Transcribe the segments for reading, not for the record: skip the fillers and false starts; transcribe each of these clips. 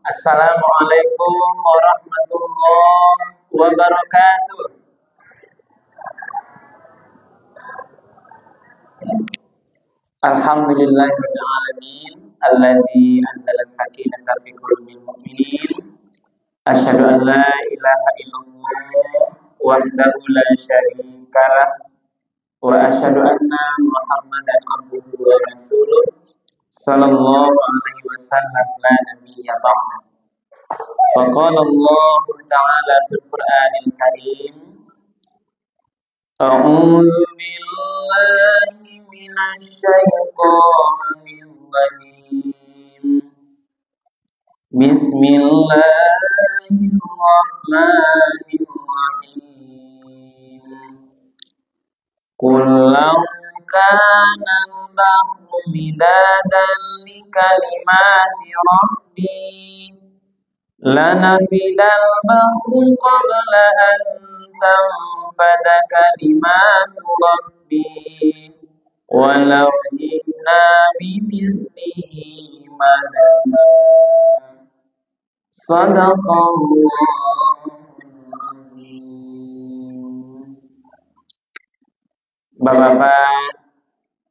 Assalamualaikum warahmatullahi wabarakatuh. Alhamdulillahirabbil alamin alladzi anzala sakinata fi qulubil mu'minin. Asyhadu an la ilaha illallah wahdahu la syarikalah wa asyhadu anna Muhammadan abduhu wa rasuluh sallallahu alaihi wasallam la nabiyya ba'da. Faqala Allah ta'ala fil Qur'anil Karim A'udzu billahi minasy syaithanir rajim. Bismillahirrahmanirrahim. Qul law kana al-bahru midadan li kalimati rabbi lanafidal bahru qabla an tanfada kalimatu rabbi walau ji'na bimithlihi madada. Shadaqallahul azim. Bapak-bapak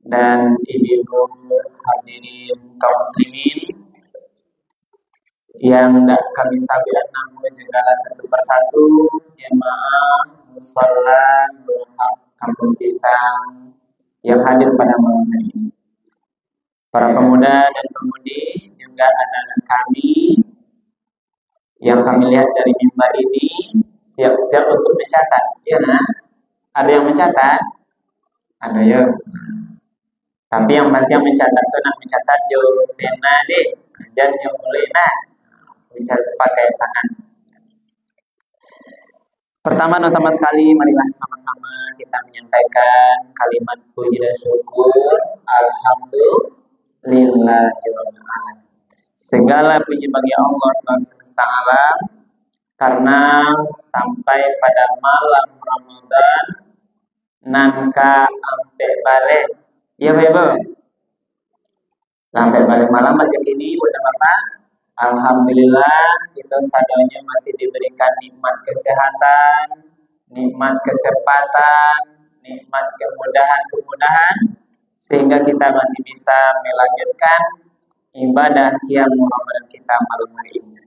dan ibu-ibu hadirin kaum muslimin yang tidak kami sabar namun juga satu persatu jemaah mushola Kampung Pisang yang hadir pada malam hari ini. Para pemuda dan pemudi juga anak-anak kami yang kami lihat dari mimbar ini siap-siap untuk mencatat. Ya, nah? Ada yang mencatat? Ada ya. Tapi yang penting mencatat itu nak mencatat jo pena deh, jangan yang boleh nak mencatat pakai tangan. Pertama sekali marilah sama-sama kita menyampaikan kalimat puji dan syukur. Alhamdulillahirabbil alamin. Segala puji bagi Allah Tuhan semesta alam karena sampai pada malam Ramadan nangka sampai balik. Iya Bapak. Sampai balik malam aja kini udah Bapak. Alhamdulillah kita sadanya masih diberikan nikmat kesehatan, nikmat kesempatan, nikmat kemudahan sehingga kita masih bisa melanjutkan ibadah qiyam Ramadan kita malam hari ini.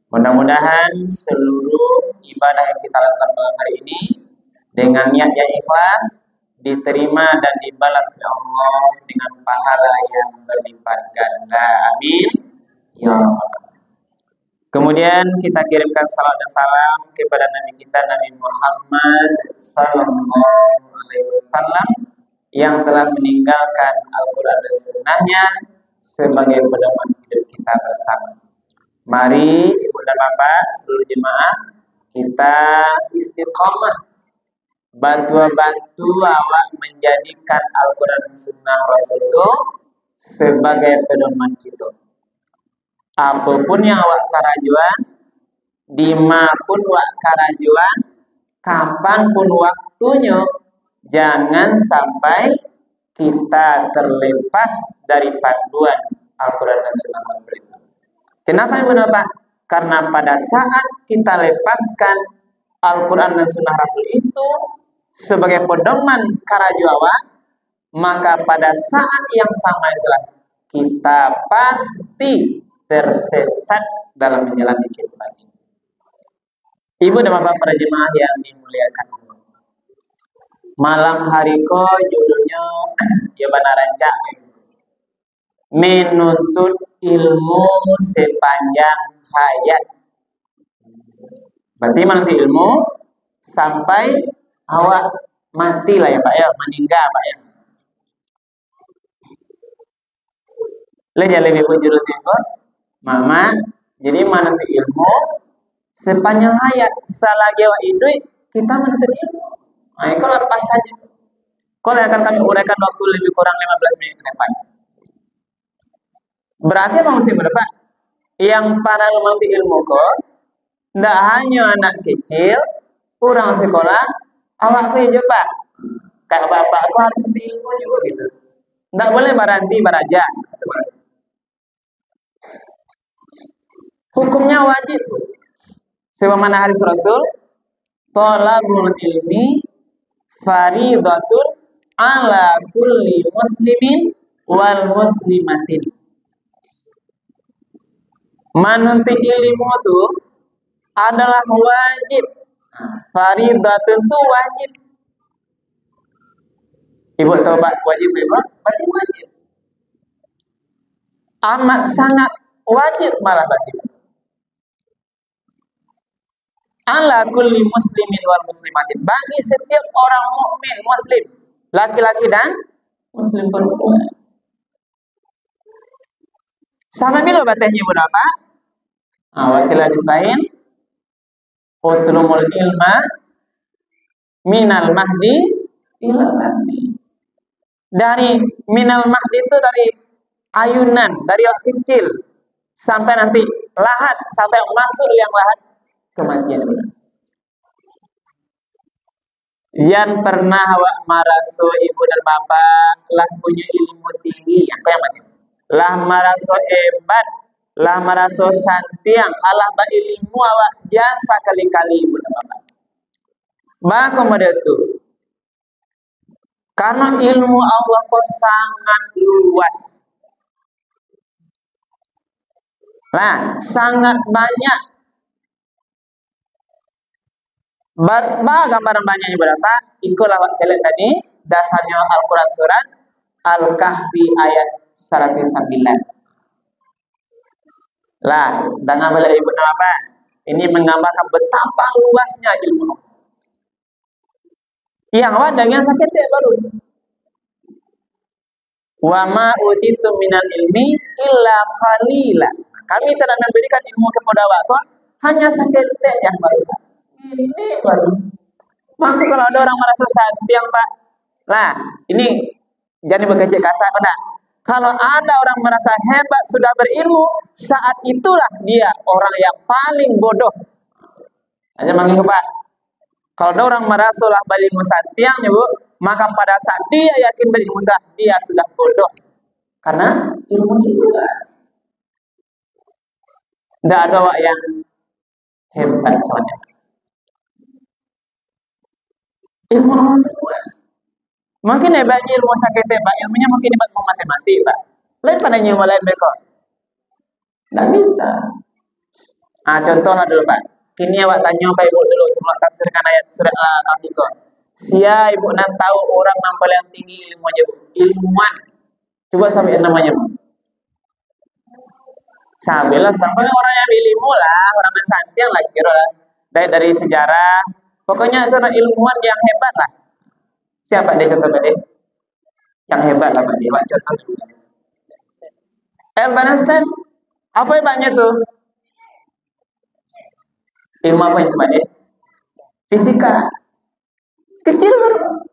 Mudah-mudahan seluruh ibadah yang kita lakukan malam hari ini dengan niat yang ikhlas diterima dan dibalas oleh Allah dengan pahala yang berlipat ganda. Amin. Ya Allah. Kemudian kita kirimkan salam dan salam kepada Nabi kita Nabi Muhammad sallallahu alaihi wasallam yang telah meninggalkan Al-Qur'an dan Sunnahnya sebagai pedoman hidup kita bersama. Mari Ibu dan Bapak seluruh jemaah kita istiqomah bantu awak menjadikan Al-Qur'an dan Sunnah Rasul itu sebagai pedoman kita. Apapun yang awak karajuan, dimapun awak karajuan, kapanpun waktunya, jangan sampai kita terlepas dari panduan Al-Quran dan Sunnah Rasul itu. Kenapa Ibu Bapak? Karena pada saat kita lepaskan Al-Quran dan Sunnah Rasul itu sebagai pedoman karajuawa, maka pada saat yang sama itulah kita pasti tersesat dalam menjalani kehidupan ini. Ibu dan Bapak para jemaah yang dimuliakan Allah. Malam hari ko judulnya ya banarancak menuntut ilmu sepanjang hayat. Berarti menuntut ilmu sampai awak mati lah ya Pak ya, meninggal Pak ya. Lebih judul tengok Mama, jadi menuntut ilmu sepanjang hayat. Selagi awak hidup, kita menuntut ilmu. Nah, itu lepas saja. Kalau akan kami uraikan waktu lebih kurang 15 menit ke depan. Berarti apa mesti berapa? Yang para menuntut ilmu kok, tidak hanya anak kecil, orang sekolah, awak kerja Pak. Kayak bapak aku harus menuntut ilmu juga gitu. Tidak boleh berhenti beraja. Hukumnya wajib. Sebagaimana hadis Rasul, thalabul ilmi faridatun ala kulli muslimin wal muslimatin. Menuntut ilmu itu adalah wajib. Faridatun itu wajib. Ibu tahu Pak wajib ibu? Wajib. Amat sangat wajib malah wajib. Ala kulli muslimin wal muslimatin, bagi setiap orang mukmin muslim, laki-laki dan muslim perempuan. Sama milo batahnya berapa? Wajib hadis lain, utlumul ilma minal mahdi ilal mahdi. Dari minal mahdi itu dari ayunan, dari waktu kecil sampai nanti lahat, sampai masuk yang lahat kematian. Yang pernah awak maraso ibu dan bapak lah punya ilmu tinggi, apa yang mati? Lah maraso hebat, lah maraso santiang, Allah ba ilmu awak jasa kali-kali ibu dan bapak. Maka model itu, karena ilmu Allah kok sangat luas, nah sangat banyak. Gambaran banyaknya berapa? Ikulah wak celek tadi, dasarnya Al-Quran surat Al-Kahfi ayat 109. Lah, dengan bela ibu apa? Ini menggambarkan betapa luasnya ilmu. Yang wadah yang sakit ya baru. Wa ma utitu minal ilmi illa qalila. Kami tidak memberikan ilmu kepada waktu hanya sakit yang baru. Ini baru. Maka kalau ada orang merasa sayang Pak, lah ini jangan bekerja kasar enggak. Kalau ada orang merasa hebat sudah berilmu, saat itulah dia orang yang paling bodoh. Hanya manggil Pak. Kalau ada orang merasa lah berilmu santiang Bu, maka pada saat dia yakin berilmu dia sudah bodoh. Karena ilmu luas. Tidak ada orang yang hebat soalnya. Ilmu Allah luas. Mungkin hebatnya ilmu sakit Pak, ilmunya mungkin hebat mau matematik Pak. Lain pada ilmu lain mereka. Tidak bisa. Contohnya dulu Pak. Kini awak tanya Pak Ibu dulu sebelum tafsirkan ayat surat Al-Baqarah. Sia Ibu nak tahu orang yang paling tinggi ilmunya Bu. Ilmuwan. Coba sampai namanya Bu. Sampai orang yang ilmu lah, orang yang santiang lah kira dari sejarah. Pokoknya seorang ilmuwan yang hebat lah. Siapa dia contoh tadi? Yang hebat lah Pak dia. Contoh dulu. Albert Einstein. Apa hebatnya tuh? Ilmu apa itu Pak dia? Fisika. Kecil baru.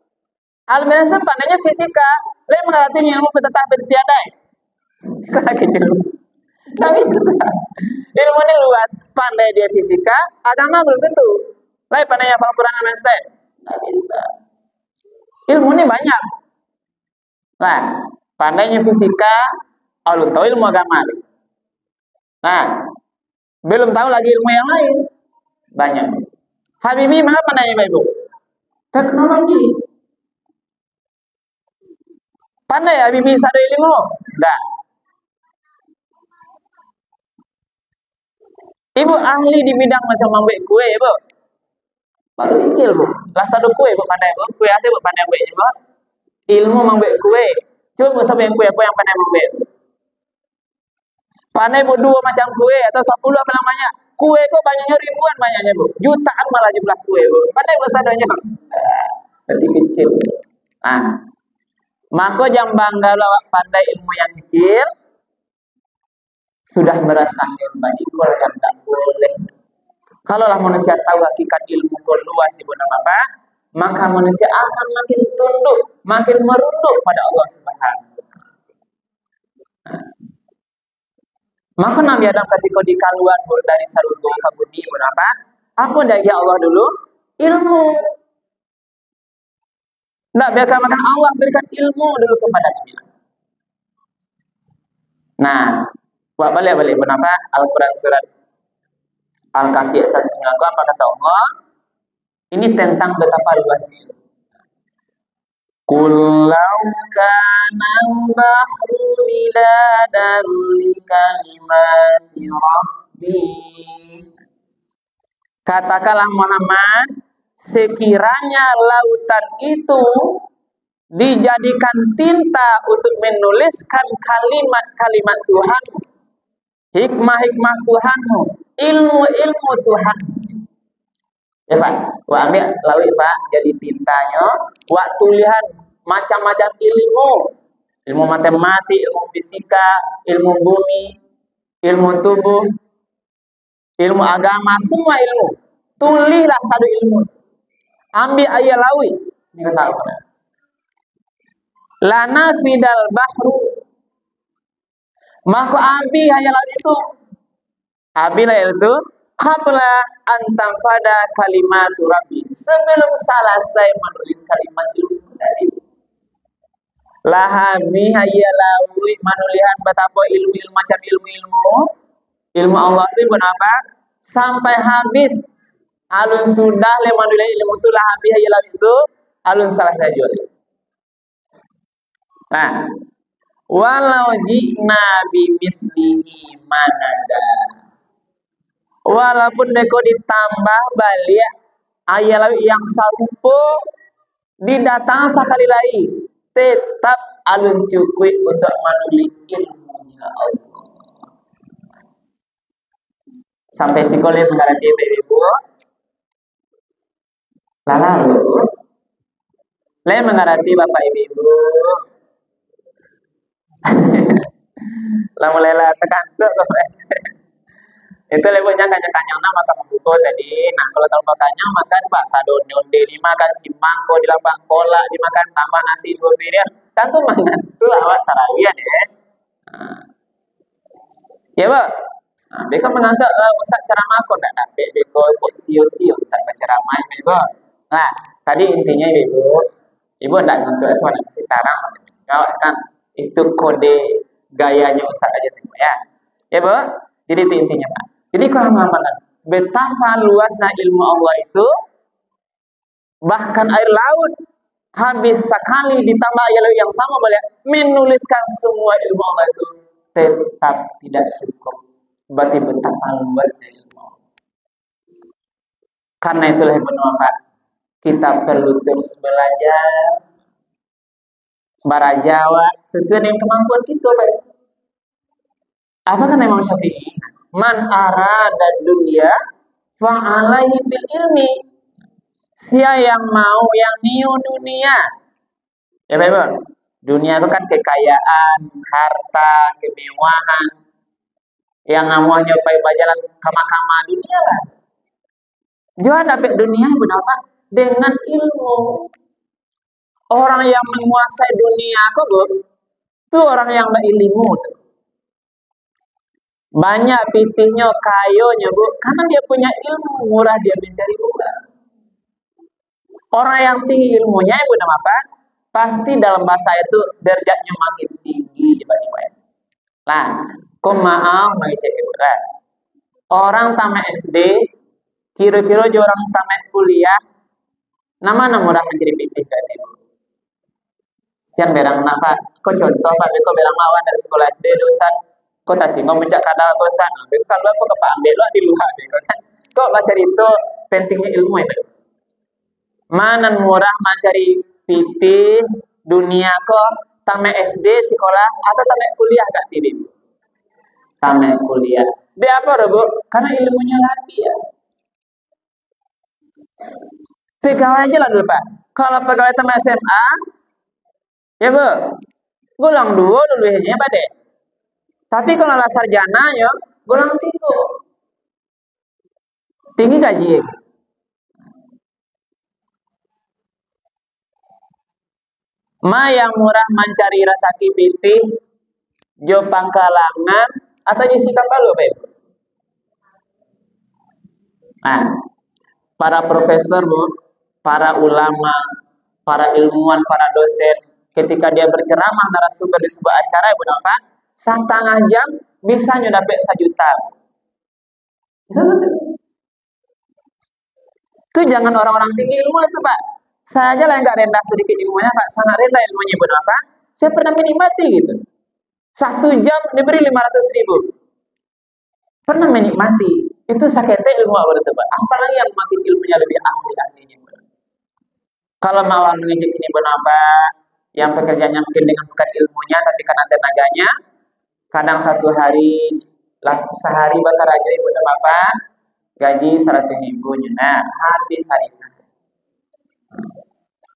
Albert Einstein pandainya fisika. Lain mengerti ilmu petetah tiada. Karena kecil. Tapi susah. Ilmu ini luas. Pandai dia fisika, agama belum tentu. Lain pandainya Al-Quran Einstein. Tidak bisa. Ilmu ini banyak. Nah, pandainya fisika, belum tahu ilmu agama. Nah, belum tahu lagi ilmu yang lain. Banyak. Habibie mana pandainya Ibu? Teknologi. Pandai Habibie satu ilmu? Enggak. Ibu ahli di bidang masa membuat kue, Bu. Baru kecil Bu. Lah satu kue Bu pandai Bu. Kue hasil Bu pandai buat Bu. Ilmu membuat kue. Coba Bu sampai yang kue apa yang pandai membuat. Pandai Bu 2 macam kue atau 10 apa namanya. Kue kok banyaknya ribuan banyaknya Bu. Jutaan malah jumlah kue Bu. Pandai Bu sadonya. Berarti kecil. Nah, maka jangan bangga lawak pandai ilmu yang kecil. Sudah merasa hebat itu yang tak boleh. Kalaulah manusia tahu hakikat ilmu luas Ibu dan Bapak, maka manusia akan makin tunduk, makin merunduk pada Allah Subhanahu wa Ta'ala. Maka Nabi Adam ketika dikaluan dari sarungku ke bumi berapa? Apa daya Allah dulu? Ilmu. Tidak biarkan makan Allah berikan ilmu dulu kepada dia. Nah, balik kenapa? Al-Quran surat Al-Kahfi ayat 192 apa kata Allah? Ini tentang betapa luasnya. Kullau kana al-bahru miladan li kalimati rabbi. Katakanlah Muhammad, sekiranya lautan itu dijadikan tinta untuk menuliskan kalimat-kalimat Tuhanmu, hikmah-hikmah Tuhanmu, ilmu-ilmu Tuhan. Ya Pak, wa ambil lawi Pak, jadi tintanya, wa tulihan macam-macam ilmu matematik, ilmu fisika, ilmu bumi, ilmu tubuh, ilmu agama, semua ilmu. Tulilah satu ilmu. Ambil ayat lawi. Ini kata Allah. Lana fidal bahru. Maka ambil ayat lawi itu. Ambil ayat itu. Qabla antanfada kalimatu rabbi. Sebelum selesai menulis kalimat ilmu tadi. Lahami hayalawi manulihan betapa ilmu macam ilmu Allah itu kenapa sampai habis alun sudah le manulihan ilmu itu lahami hayalawi itu alun selesai jual. Nah, walau ji'na bimislihi manada. Walaupun deko ditambah balik ayat yang sarupo didatang sekali lagi, tetap alun cukup untuk menulis ilmunya Allah. Sampai sekolah mengerti ibu, lalu, le mengerti bapak ibu. Lalu lela tekan tuh. Itu levelnya kanya-kanya maka membuka tadi. Nah kalau terlalu banyak makan bakso donde dimakan simangko di lapang kola dimakan tambah nasi dua piring tentu mangan itu awak tarawian ya. Ya Pak. Nah, beko mengantar usah ceramah kok ndak dapat beko kok sio-sio usah ceramah beko. Nah tadi intinya ibu ndak ngantuk soal sekarang kan itu kode gayanya usah aja ya. Ya Bu. Jadi itu intinya Pak. Jadi kalau mengatakan betapa luasnya ilmu Allah itu, bahkan air laut habis sekali ditambah air laut yang sama boleh menuliskan semua ilmu Allah itu tetap tidak cukup. Berarti betapa luasnya ilmu Allah. Karena itulah Pak, kita perlu terus belajar barajawa sesuai dengan kemampuan kita Pak. Apa kan Imam Syafi'i? Man arada dunia fa'alaihi bil ilmi. Siapa yang mau yang niu dunia. Ya Bapak. Dunia itu kan kekayaan, harta, kemewahan. Yang mau nyobai berjalan kama-kama dunia lah. Jangan dapat dunia berapa? Dengan ilmu. Orang yang menguasai dunia kok Bu, itu orang yang berilmu. Banyak pitihnya, kayonya Bu, karena dia punya ilmu, murah dia mencari uang. Orang yang tinggi ilmunya Ibu nama apa? Pasti dalam bahasa itu derajatnya makin tinggi dibanding lain. Nah, maaf mau cek Ibu lah. Orang tamat SD, kira-kira orang tamat kuliah, nama murah mencari pitih kan Ibu. Yang berang apa? Kok contoh Pak, kok berang lawan dari sekolah SD dosan. Kok tak sih mau mencak kadal dosan. Kalau aku kepak ambil lo di luar kan. Kok baca itu pentingnya ilmu itu. Mana murah mencari pitih dunia kok tamat SD sekolah atau tamat kuliah Kak Tibi? Tamat kuliah. Dia apa Bu? Karena ilmunya lagi ya. Pegawai aja lah dulu Pak. Kalau pegawai tamat SMA, ya Bu, gulang dulu ya Pak deh. Tapi kalau lah sarjana ya, gulang tinggi. Tinggi gaji. Ma yang murah mencari rasa kipiti, jo pangkalangan atau jisi kapal lo Pak. Nah, para profesor Bu, para ulama, para ilmuwan, para dosen, ketika dia berceramah narasumber di sebuah acara Ibu Pak, 1,5 jam bisa dapat 1 juta. Bisa dapat. Itu jangan orang-orang tinggi ilmu itu Pak. Saya aja lah yang nggak rendah sedikit ilmunya Pak. Sangat rendah ilmunya Ibu apa? Saya pernah menikmati gitu. 1 jam diberi 500.000. Pernah menikmati. Itu sakitnya ilmu apa itu Pak? Apalagi yang makin ilmunya lebih ahli-ahlinya. Kalau mau mengejek ini apa? Yang pekerjaannya mungkin dengan bukan ilmunya tapi karena tenaganya. Kadang sehari bakar aja Ibu Bapak. Gaji 100.000. Nah, habis hari satu.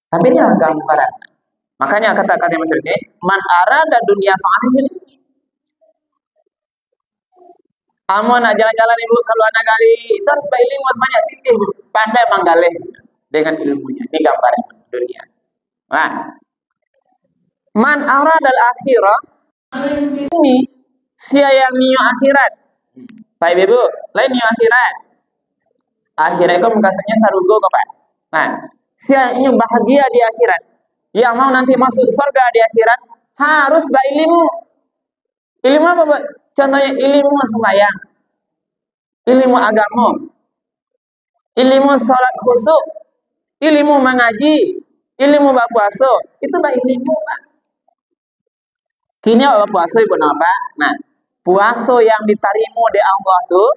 Tapi ini gambaran. Makanya kata-kata yang maksudnya, man arada dunia fa'alih ilmi. Kamu nak jalan-jalan Ibu ke luar negeri, itu harus berilmu sebanyak titik Bu. Pandai menggalih dengan ilmunya. Ini gambaran dunia. Nah, man arada al-akhirah ini sia yang nyu akhirat. Baik Ibu, lain nyu akhirat. Akhirat itu mengkasanya sarugo kok Pak. Nah, sia yang bahagia di akhirat. Yang mau nanti masuk surga di akhirat harus berilmu. Ilmu apa Bu? Contohnya ilmu sembahyang, ilmu agama, ilmu salat khusyuk, ilmu mengaji, ilmu berpuasa. Itu ilmu Pak. Kini berpuasa Ibu apa? Nah, puasa yang diterima di Allah tuh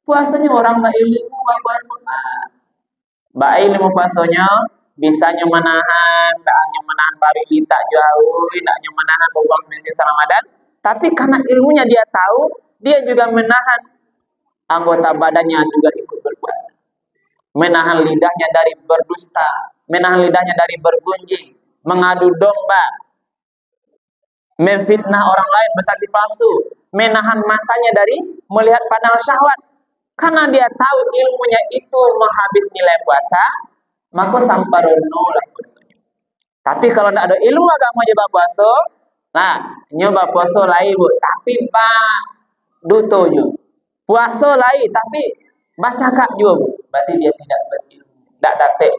puasanya orang berilmu berpuasa. Ilmu puasanya bisanya menahan, tak hanya menahan pari tak jauh, tak hanya menahan berbuang semestinya Ramadan, tapi karena ilmunya dia tahu, dia juga menahan anggota badannya juga ikut berpuasa. Menahan lidahnya dari berdusta, menahan lidahnya dari bergunjing, mengadu domba, memfitnah orang lain, bersaksi palsu, menahan matanya dari melihat pandangan syahwat. Karena dia tahu ilmunya itu menghabis nilai puasa, maka samparono lah puasanya. Tapi kalau tidak ada ilmu agama nyoba puasa, nah nyoba puasa lain Bu, tapi Pak dutonya. Puasa lain tapi baca kak juga Bu. Berarti dia tidak berilmu, tidak datek.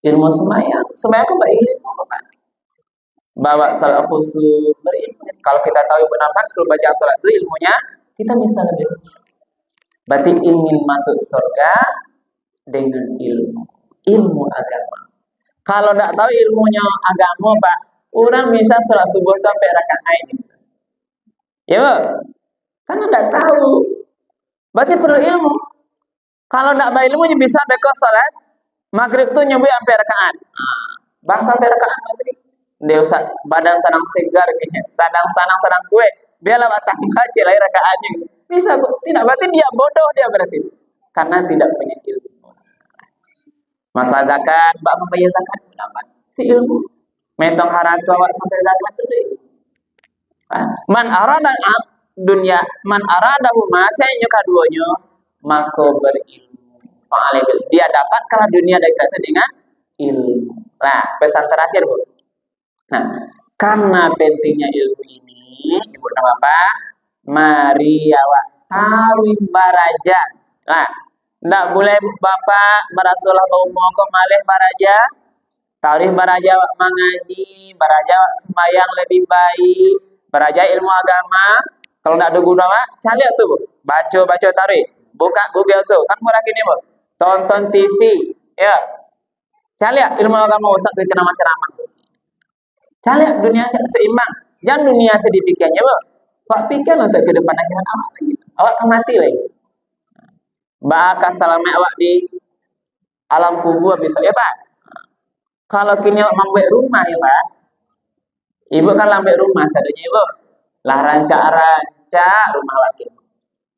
Ilmu sembahyang aku berilmu Pak. Bawa salat khusyuk berilmu. Kalau kita tahu Ibu nampak suruh baca salat itu ilmunya, kita bisa lebih. Berarti ingin masuk surga dengan ilmu agama. Kalau tidak tahu ilmunya agama Pak, orang bisa salat subuh sampai rakaat ini. Ya, karena tidak tahu. Berarti perlu ilmu. Kalau tidak berilmu bisa beko salat maghrib tuh nyebut sampai rakaat. Bahkan sampai rakaat maghrib. Dia usah badan sanang segar kayaknya, sadang kue. Biarlah batang baca lahir rakaatnya. Bisa tidak, berarti dia bodoh dia berarti. Karena tidak punya ilmu. Masalah zakat, Mbak membayar zakat berapa? Itu ilmu. Metong haratu awak sampai zakat itu deh. Man arada dunia, man arada saya kaduanya, maka berilmu. Dia dapat kalau dunia dan akhirat dengan ilmu. Nah, pesan terakhir Bu. Nah, karena pentingnya ilmu ini, Ibu nama Bapak, mari awak taruh baraja. Nah, tidak boleh Bapak berasulah bau mongkok malih baraja. Taruh baraja awak mengaji, baraja awak sembahyang lebih baik, baraja ilmu agama. Kalau tidak ada guna Pak, cari tuh Bu. Baca taruh. Buka Google tuh, kan murah gini Bu. Tonton TV, ya. Cari ilmu agama usah kena ceramah. Cari dunia seimbang. Jangan dunia sedipikirnya Bu. Pak pikir untuk ke depan akhirat awak lagi. Awak akan mati lagi. Bakal salamnya awak di alam kubur besok ya Pak. Kalau kini awak membuat rumah ya Pak. Ibu kan lambat rumah sadunya Ibu. Lah rancak rumah awak kini.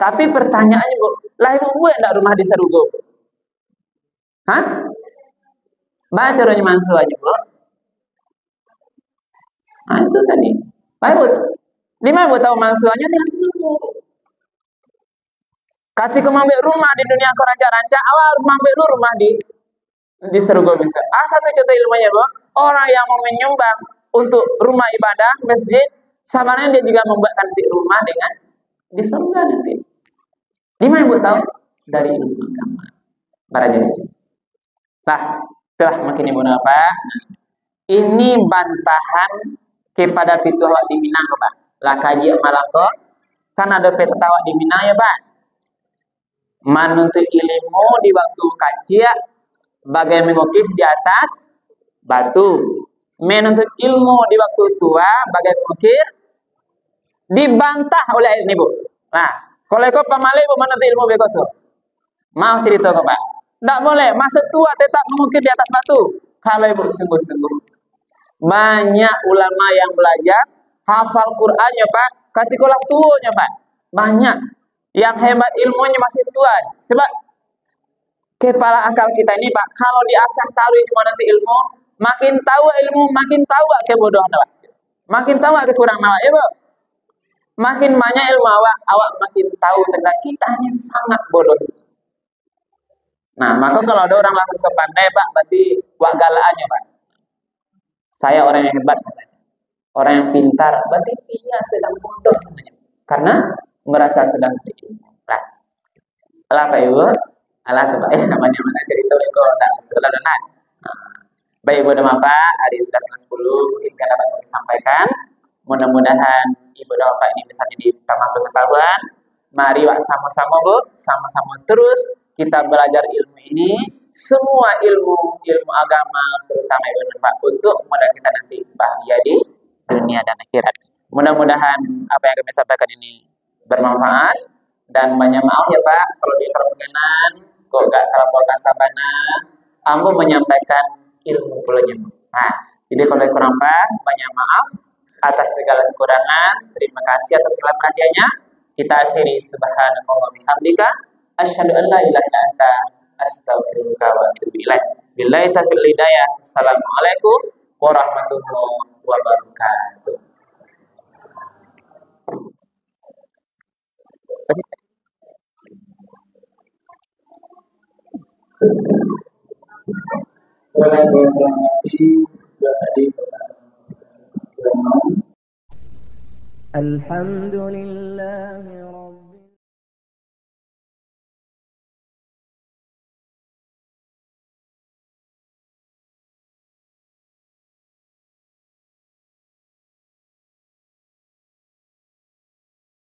Tapi pertanyaannya Bu, lah Ibu buat enggak rumah di Sarugo? Hah? Baca caranya mansu aja Bu. Nah itu tadi. Baik Bu. Di mana Bu tahu mansuannya dengan ilmu. Ketika mengambil rumah di dunia kau rancak-rancak, awal harus mengambil rumah di Sarugo bisa. Satu contoh ilmunya Bu, orang yang mau menyumbang untuk rumah ibadah, masjid, sebenarnya dia juga membuatkan rumah dengan di surga nanti. Di mana Bu tahu? Dari ilmu agama. Para jenis. Nah, telah makin Ibu apa? Ini bantahan kepada pituah di Minang Pak. Lah kaji malam kok kan ada petawa di Minang ya Pak. Menuntut ilmu di waktu kecil bagai mengukis di atas batu. Menuntut ilmu di waktu tua bagai mengukir dibantah oleh ibu. Nah, kalau kau pamale ibu menuntut ilmu begitu. Mau cerita kau Pak? Tidak boleh. Masa tua tetap mengukir di atas batu. Kalau ibu sungguh-sungguh. Banyak ulama yang belajar hafal Qur'annya Pak, ketika tuanya Pak. Banyak yang hebat ilmunya masih tua. Sebab kepala akal kita ini Pak, kalau diasah taruh di mana ilmu, makin tahu ilmu, makin tahu kebodohan Pak. Makin tahu kekurang awak ya Bu. Makin banyak ilmu awak makin tahu tentang kita ini sangat bodoh. Nah, maka kalau ada orang langsung sepandai Pak, berarti wak galaannya Pak. Saya orang yang hebat katanya. Orang yang pintar, berarti dia sedang bodoh sebenarnya. Karena merasa sedang berilmu. Nah, alah Pak Ibu, alah tuh Pak, namanya mana cerita itu tak sekolah dan nah. Baik Ibu dan Bapak, hari sudah 10 mungkin dapat kami sampaikan. Mudah-mudahan Ibu dan Bapak ini bisa jadi tambah pengetahuan. Mari Pak sama-sama Bu, sama-sama terus kita belajar ilmu ini, semua ilmu agama terutama Ibu dan Bapak untuk mudah kita nanti bahagia di dunia dan akhirat. Mudah-mudahan apa yang kami sampaikan ini bermanfaat dan banyak maaf ya Pak kalau di perkenan kok gak terlalu kasabana, aku menyampaikan ilmu pulanya. Nah, jadi kalau kurang pas banyak maaf atas segala kekurangan. Terima kasih atas segala perhatiannya. Kita akhiri subhanallah wa bihamdika asyhadu an la ilaha illa anta astaghfiruka wa atubu ilaik. Billahi taufiq hidayah. Assalamualaikum warahmatullahi wabarakatuh. Alhamdulillah.